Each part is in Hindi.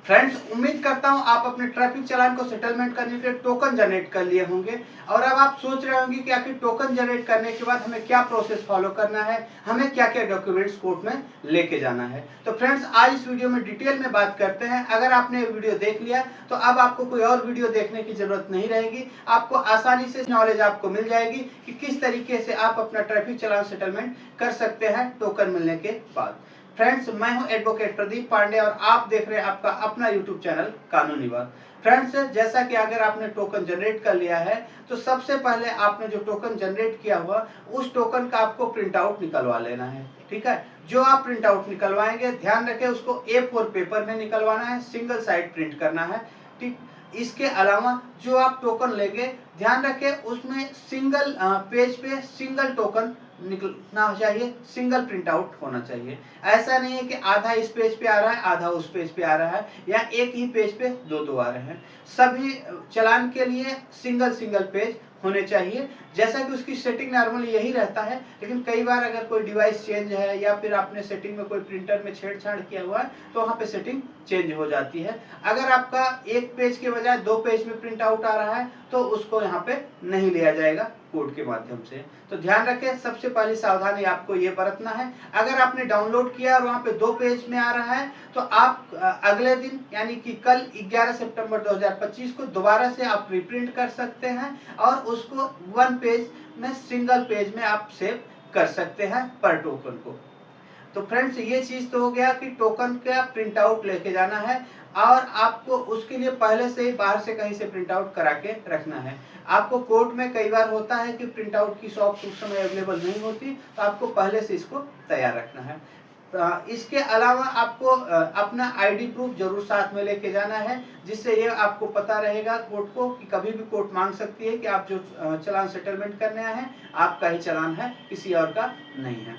फ्रेंड्स, उम्मीद करता हूं आप अपने ट्रैफिक चालान को सेटलमेंट करने के लिए टोकन जनरेट कर लिए होंगे। और अब आप सोच रहे होंगे कि आखिर टोकन जनरेट करने के बाद हमें क्या प्रोसेस फॉलो करना है, हमें क्या क्या डॉक्यूमेंट्स कोर्ट में लेके जाना है। तो फ्रेंड्स, आज इस वीडियो में डिटेल में बात करते हैं। अगर आपने ये वीडियो देख लिया तो अब आपको कोई और वीडियो देखने की जरूरत नहीं रहेगी। आपको आसानी से नॉलेज आपको मिल जाएगी कि किस तरीके से आप अपना ट्रैफिक चालान सेटलमेंट कर सकते हैं टोकन मिलने के बाद। फ्रेंड्स, मैं हूं एडवोकेट प्रदीप पांडे और आप देख रहे हैं आपका अपना यूट्यूब चैनल कानूनी बात। फ्रेंड्स, जैसा कि अगर आपने टोकन जनरेट कर लिया है तो सबसे पहले आपने जो टोकन जनरेट किया हुआ उस टोकन का आपको प्रिंट आउट निकलवा लेना है। ठीक है, जो आप प्रिंट आउट निकलवाएंगे ध्यान रखें उसको A4 पेपर में निकलवाना है, सिंगल साइड प्रिंट करना है। ठीक, इसके अलावा जो आप टोकन लेंगे ध्यान रखें उसमें सिंगल पेज पे सिंगल टोकन निकलना चाहिए, सिंगल प्रिंट आउट होना चाहिए। ऐसा नहीं है कि आधा इस पेज पे आ रहा है आधा उस पेज पे आ रहा है या एक ही पेज पे दो आ रहे हैं। सभी चालान के लिए सिंगल सिंगल पेज होने चाहिए। जैसा कि उसकी सेटिंग नॉर्मली यही रहता है, लेकिन कई बार अगर कोई डिवाइस चेंज है या फिर आपने सेटिंग में कोई प्रिंटर में छेड़छाड़ किया हुआ है तो वहाँ पे सेटिंग चेंज हो जाती है। अगर आपका एक पेज के बजाय 2 पेज में प्रिंट आउट आ रहा है तो उसको यहाँ पे नहीं लिया जाएगा कोड के माध्यम से। तो ध्यान रखें, सबसे पहली सावधानी आपको ये बरतना है। अगर आपने डाउनलोड किया और वहाँ पे 2 पेज में आ रहा है तो आप अगले दिन यानी कि कल 11 सितंबर 2025 को दोबारा से आप रिप्रिंट कर सकते हैं और उसको 1 पेज में सिंगल पेज में आप सेव कर सकते हैं पर टोकन को। तो फ्रेंड्स, ये चीज तो हो गया कि टोकन का प्रिंट आउट लेके जाना है और आपको उसके लिए पहले से ही बाहर से कहीं से प्रिंट आउट करा के रखना है। आपको कोर्ट में कई बार होता है कि प्रिंट आउट की शॉप उस समय अवेलेबल नहीं होती, तो आपको पहले से इसको तैयार रखना है। इसके अलावा आपको अपना आईडी प्रूफ जरूर साथ में लेके जाना है, जिससे ये आपको पता रहेगा कोर्ट को कि कभी भी कोर्ट मांग सकती है कि आप जो चालान सेटलमेंट करने आए हैं आपका ही चालान है, किसी और का नहीं है।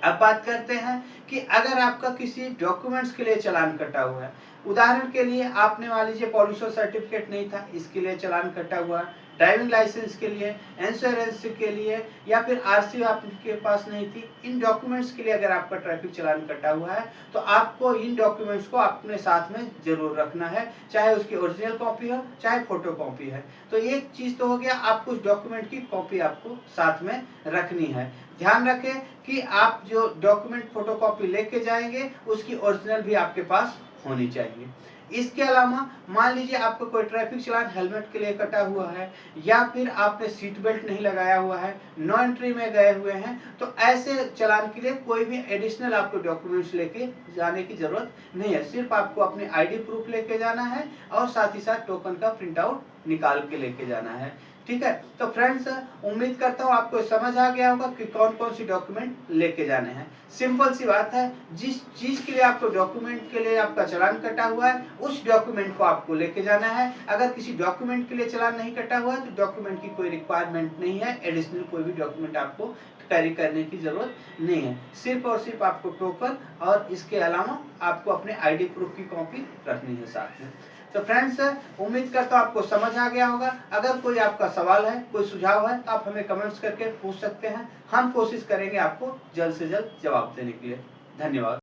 अब बात करते हैं कि अगर आपका किसी डॉक्यूमेंट्स के लिए चालान कटा हुआ है, उदाहरण के लिए आपने मान लीजिए पॉल्यूशन सर्टिफिकेट नहीं था, इसके लिए चालान कटा हुआ है, ड्राइविंग लाइसेंस के लिए, इंश्योरेंस के लिए या फिर आरसी आपके पास नहीं थी, इन डॉक्यूमेंट्स के लिए अगर आपका ट्रैफिक चालान कटा हुआ है तो आपको इन डॉक्यूमेंट्स को अपने साथ में जरूर रखना है, चाहे उसकी ओरिजिनल कॉपी हो चाहे फोटो कॉपी है। तो एक चीज तो हो गया, आपको उस डॉक्यूमेंट की कॉपी आपको साथ में रखनी है। ध्यान रखें कि आप जो डॉक्यूमेंट फोटोकॉपी लेके जाएंगे उसकी ओरिजिनल भी आपके पास होनी चाहिए। इसके अलावा मान लीजिए आपको कोई ट्रैफिक चालान हेलमेट के लिए कटा हुआ है या फिर आपने सीट बेल्ट नहीं लगाया हुआ है, नो एंट्री में गए हुए हैं, तो ऐसे चालान के लिए कोई भी एडिशनल आपको डॉक्यूमेंट्स लेके जाने की जरूरत नहीं है। सिर्फ आपको अपने आईडी प्रूफ लेके जाना है और साथ ही साथ टोकन का प्रिंट आउट निकाल के लेके जाना है। ठीक है, तो फ्रेंड्स, उम्मीद करता हूँ आपको समझ आ गया होगा कि कौन कौन सी डॉक्यूमेंट लेके जाने हैं। सिंपल सी बात है, जिस चीज के लिए आपको डॉक्यूमेंट के लिए आपका चालान कटा हुआ है उस डॉक्यूमेंट को आपको लेके जाना है। अगर किसी डॉक्यूमेंट के लिए चालान नहीं कटा हुआ है तो डॉक्यूमेंट की कोई रिक्वायरमेंट नहीं है, एडिशनल कोई भी डॉक्यूमेंट आपको कैरी करने की जरूरत नहीं है। सिर्फ और सिर्फ आपको टोकन और इसके अलावा आपको अपने आईडी प्रूफ की कॉपी रखनी है साथ में। तो फ्रेंड्स, उम्मीद करता हूँ आपको समझ आ गया होगा। अगर कोई आपका सवाल है, कोई सुझाव है तो आप हमें कमेंट्स करके पूछ सकते हैं। हम कोशिश करेंगे आपको जल्द से जल्द जवाब देने के लिए। धन्यवाद।